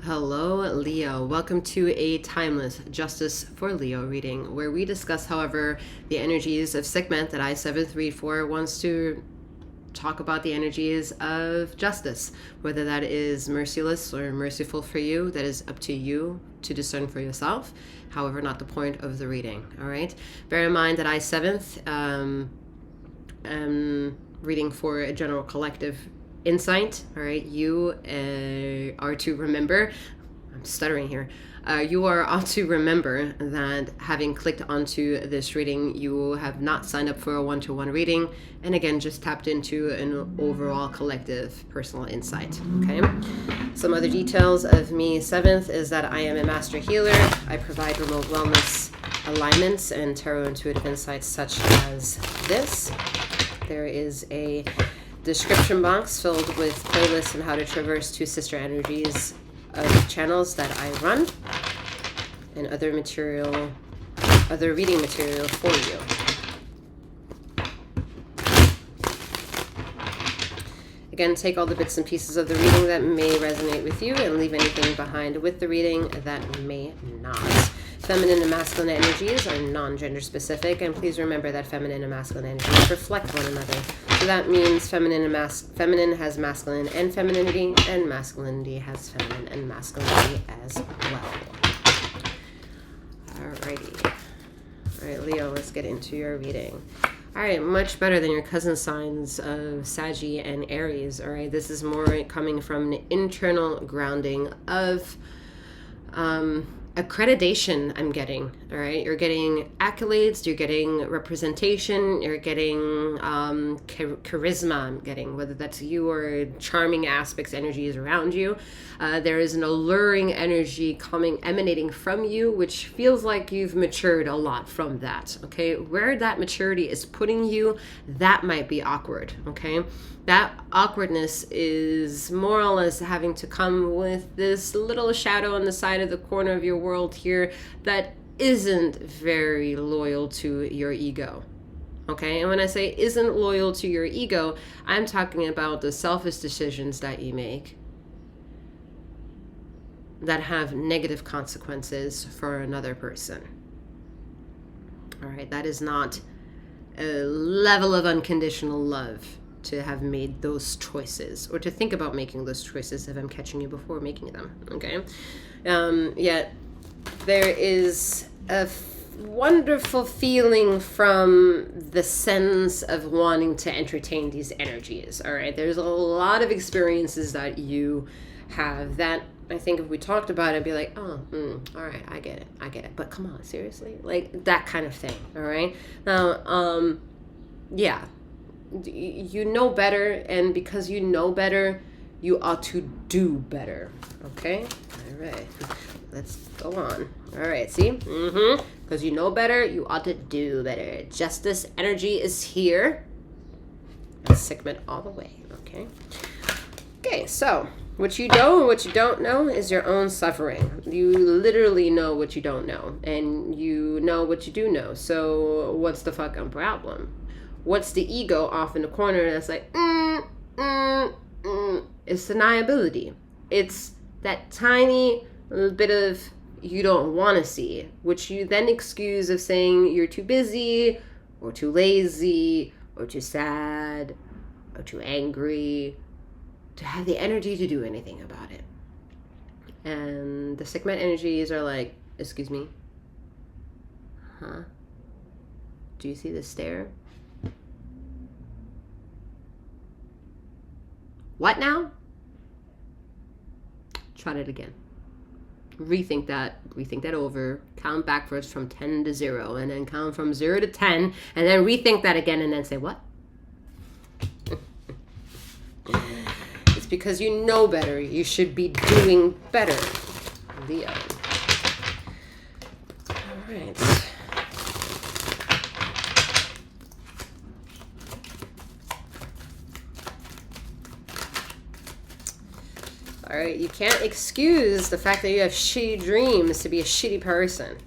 Hello, Leo. Welcome to a timeless Justice for Leo reading, where we discuss, however, the energies of Sekhmet that 𝗖𝘀𝗵𝗔𝗽𝗽 wants to talk about the energies of justice, whether that is merciless or merciful for you. That is up to you to discern for yourself. However, not the point of the reading. All right. Bear in mind that 𝗖𝘀 am reading for a general collective insight. All right, you are to remember, I'm stuttering here, you are all to remember that having clicked onto this reading, you have not signed up for a one-to-one reading, and again just tapped into an overall collective personal insight. Okay, some other details of me. 7th is that I am a master healer. I provide remote wellness alignments and tarot intuitive insights such as this. There is a description box filled with playlists on how to traverse two sister energies of channels that I run, and other reading material for you. Again, take all the bits and pieces of the reading that may resonate with you and leave anything behind with the reading that may not. Feminine and masculine energies are non-gender specific, and please remember that feminine and masculine energies reflect one another. So that means feminine has masculine and femininity, and masculinity has feminine and masculinity as well. Alrighty. Alright, Leo, let's get into your reading. Alright, much better than your cousin signs of Saggy and Aries. Alright, this is more coming from an internal grounding of accreditation I'm getting. All right, you're getting accolades, you're getting representation, you're getting charisma. I'm getting, whether that's you or charming aspects, energies around you. There is an alluring energy emanating from you, which feels like you've matured a lot from that. Okay, where that maturity is putting you, that might be awkward. Okay, that awkwardness is more or less having to come with this little shadow on the side of the corner of your world here that isn't very loyal to your ego. Okay, and when I say isn't loyal to your ego, I'm talking about the selfish decisions that you make that have negative consequences for another person. All right, that is not a level of unconditional love to have made those choices, or to think about making those choices if I'm catching you before making them. Okay, yet there is a wonderful feeling from the sense of wanting to entertain these energies. All right, there's a lot of experiences that you have that I think if we talked about it, I'd be like, all right, I get it, but come on, seriously, like that kind of thing. All right, now yeah, you know better, and because you know better, you ought to do better. Okay, all right, let's go on. All right, see, because you know better, you ought to do better. Justice energy is here. That's Sekhmet all the way. Okay, so what you know and what you don't know is your own suffering. You literally know what you don't know, and you know what you do know. So what's the fucking problem? What's the ego off in the corner that's like, It's deniability. It's that tiny little bit of you don't want to see, which you then excuse of saying you're too busy, or too lazy, or too sad, or too angry to have the energy to do anything about it. And the Sekhmet energies are like, excuse me? Huh? Do you see the stare? What now? Try it again. Rethink that over. Count backwards from 10 to 0, and then count from 0 to 10, and then rethink that again, and then say what? It's because you know better. You should be doing better, Leo. All right. All right, you can't excuse the fact that you have shitty dreams to be a shitty person.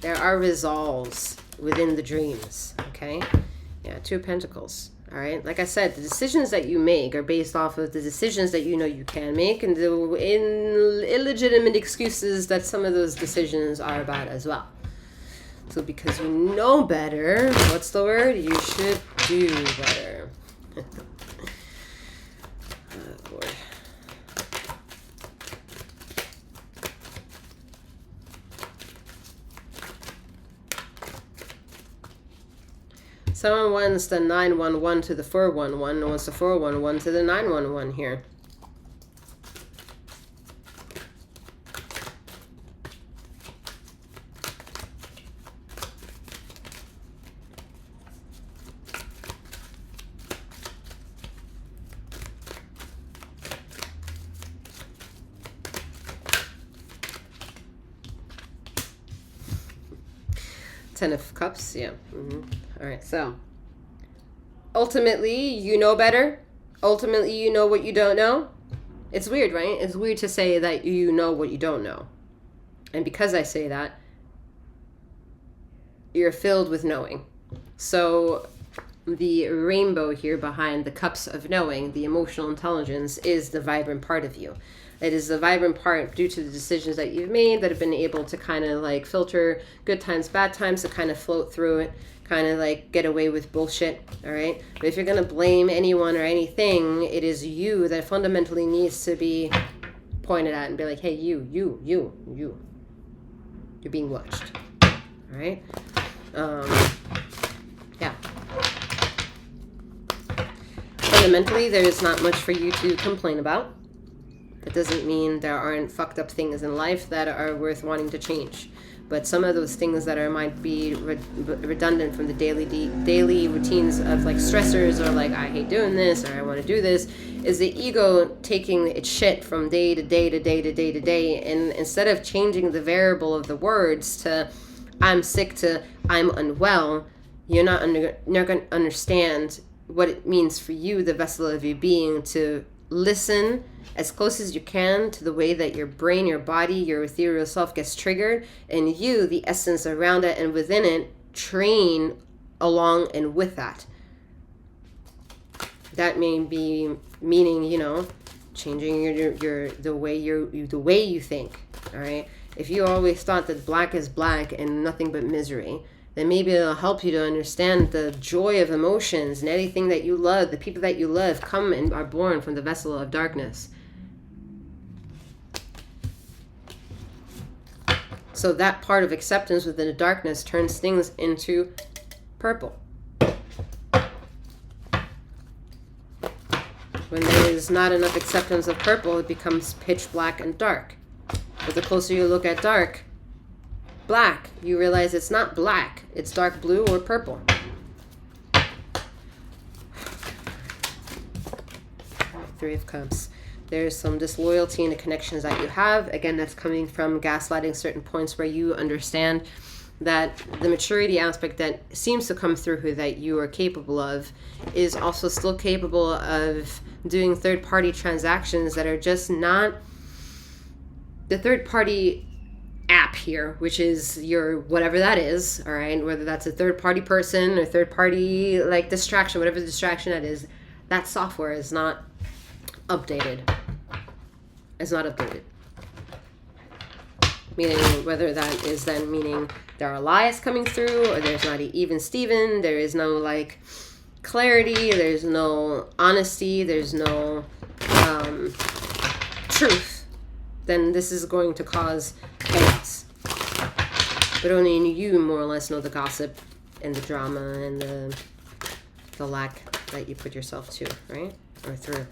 There are resolves within the dreams, okay? Yeah, 2 of Pentacles. All right. Like I said, the decisions that you make are based off of the decisions that you know you can make and the illegitimate excuses that some of those decisions are about as well. So because you know better, what's the word? You should do better. Oh, Lord. Someone wants the 911 to the 411 and wants the 411 to the 911 here. Ten of Cups, yeah. All right, so ultimately, you know better. Ultimately, you know what you don't know. It's weird, right? It's weird to say that you know what you don't know. And because I say that, you're filled with knowing. So the rainbow here behind the cups of knowing, the emotional intelligence, is the vibrant part of you. It is the vibrant part due to the decisions that you've made that have been able to kind of like filter good times, bad times, to kind of float through it, kind of like get away with bullshit, all right? But if you're going to blame anyone or anything, it is you that fundamentally needs to be pointed at and be like, hey, you. You're being watched, all right? Yeah. Fundamentally, there is not much for you to complain about. That doesn't mean there aren't fucked up things in life that are worth wanting to change. But some of those things that might be redundant from the daily routines of like stressors, or like I hate doing this, or I want to do this, is the ego taking its shit from day to day to day to day to day. And instead of changing the variable of the words to I'm sick to I'm unwell, you're not going to understand what it means for you, the vessel of your being, to listen as close as you can to the way that your brain, your body, your ethereal self gets triggered, and you, the essence around it and within it, train along and with that. That may be meaning, you know, changing the way you think. All right. If you always thought that black is black and nothing but misery, then maybe it'll help you to understand the joy of emotions, and anything that you love, the people that you love, come and are born from the vessel of darkness. So that part of acceptance within the darkness turns things into purple. When there is not enough acceptance of purple, it becomes pitch black and dark. But the closer you look at black, you realize it's not black, it's dark blue or purple. Three of Cups. There's some disloyalty in the connections that you have. Again, that's coming from gaslighting certain points where you understand that the maturity aspect that seems to come through that you are capable of is also still capable of doing third-party transactions that are just not the third-party app here, which is your whatever that is, all right, whether that's a third-party person or third-party like distraction, whatever the distraction that is, that software is not updated. It's not updated. Meaning whether that is then meaning there are lies coming through, or there's not even Steven, there is no like clarity, there's no honesty, there's no truth, then this is going to cause chaos. But only you more or less know the gossip and the drama and the lack that you put yourself to, right? Or through.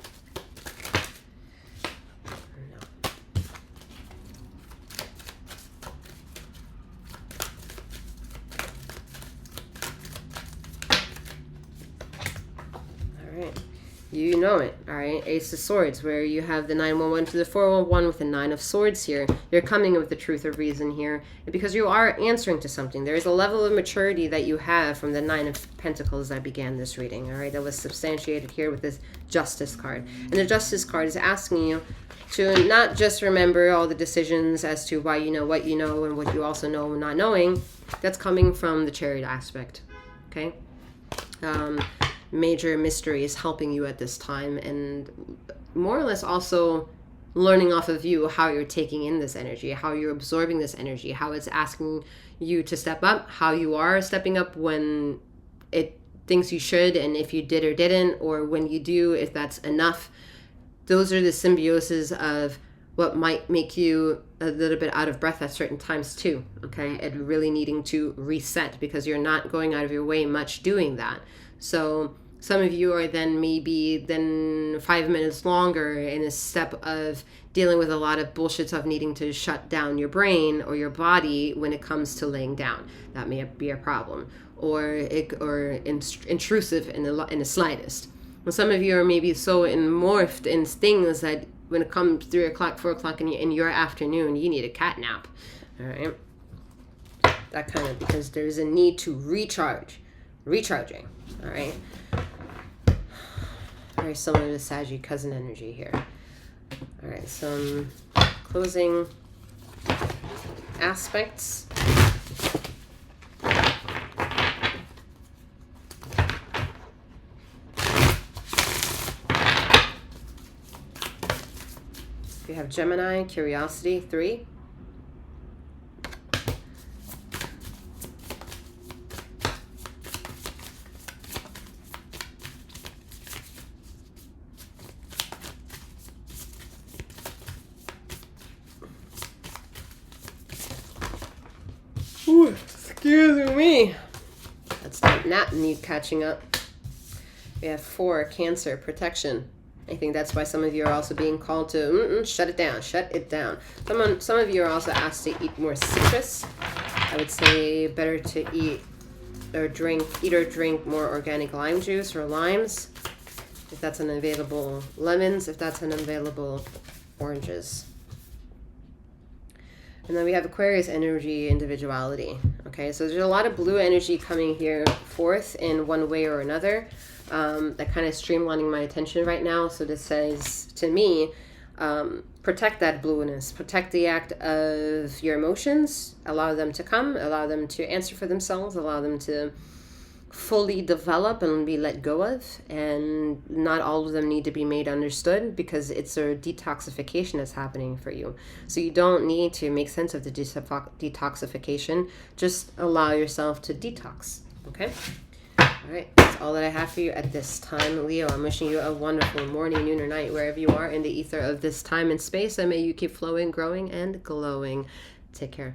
You know it, all right? Ace of Swords, where you have the 911 to the 411 with the 9 of Swords here. You're coming with the truth of reason here, because you are answering to something. There is a level of maturity that you have from the 9 of Pentacles that began this reading, all right? That was substantiated here with this Justice card. And the Justice card is asking you to not just remember all the decisions as to why you know what you know and what you also know not knowing. That's coming from the Chariot aspect, okay? major mysteries helping you at this time, and more or less also learning off of you how you're taking in this energy, how you're absorbing this energy, how it's asking you to step up, how you are stepping up when it thinks you should, and if you did or didn't, or when you do, if that's enough. Those are the symbioses of what might make you a little bit out of breath at certain times too, okay? And really needing to reset because you're not going out of your way much doing that. So some of you are then maybe 5 minutes longer in a step of dealing with a lot of bullshits of needing to shut down your brain or your body when it comes to laying down. That may be a problem, or intrusive in the slightest. Well, some of you are maybe so morphed in things that when it comes 3 o'clock, 4 o'clock in your afternoon, you need a cat nap. All right, that kind of, because there's a need to recharging. All right. Very similar to Saggy cousin energy here. All right, some closing aspects. We have Gemini, Curiosity, 3. Ooh, excuse me. That's not need catching up. We have 4, Cancer, Protection. I think that's why some of you are also being called to shut it down. Some of you are also asked to eat more citrus. I would say better to eat or drink more organic lime juice or limes, if that's unavailable. Lemons, if that's unavailable. Oranges. And then we have Aquarius energy, individuality. Okay, so there's a lot of blue energy coming here forth in one way or another. That kind of streamlining my attention right now. So this says to me, protect that blueness, protect the act of your emotions, allow them to come, allow them to answer for themselves, allow them to fully develop and be let go of, and not all of them need to be made understood, because it's a detoxification that's happening for you. So you don't need to make sense of the detoxification, just allow yourself to detox. Okay, all right, that's all that I have for you at this time, Leo. I'm wishing you a wonderful morning, noon, or night, wherever you are in the ether of this time and space, and may you keep flowing, growing, and glowing. Take care.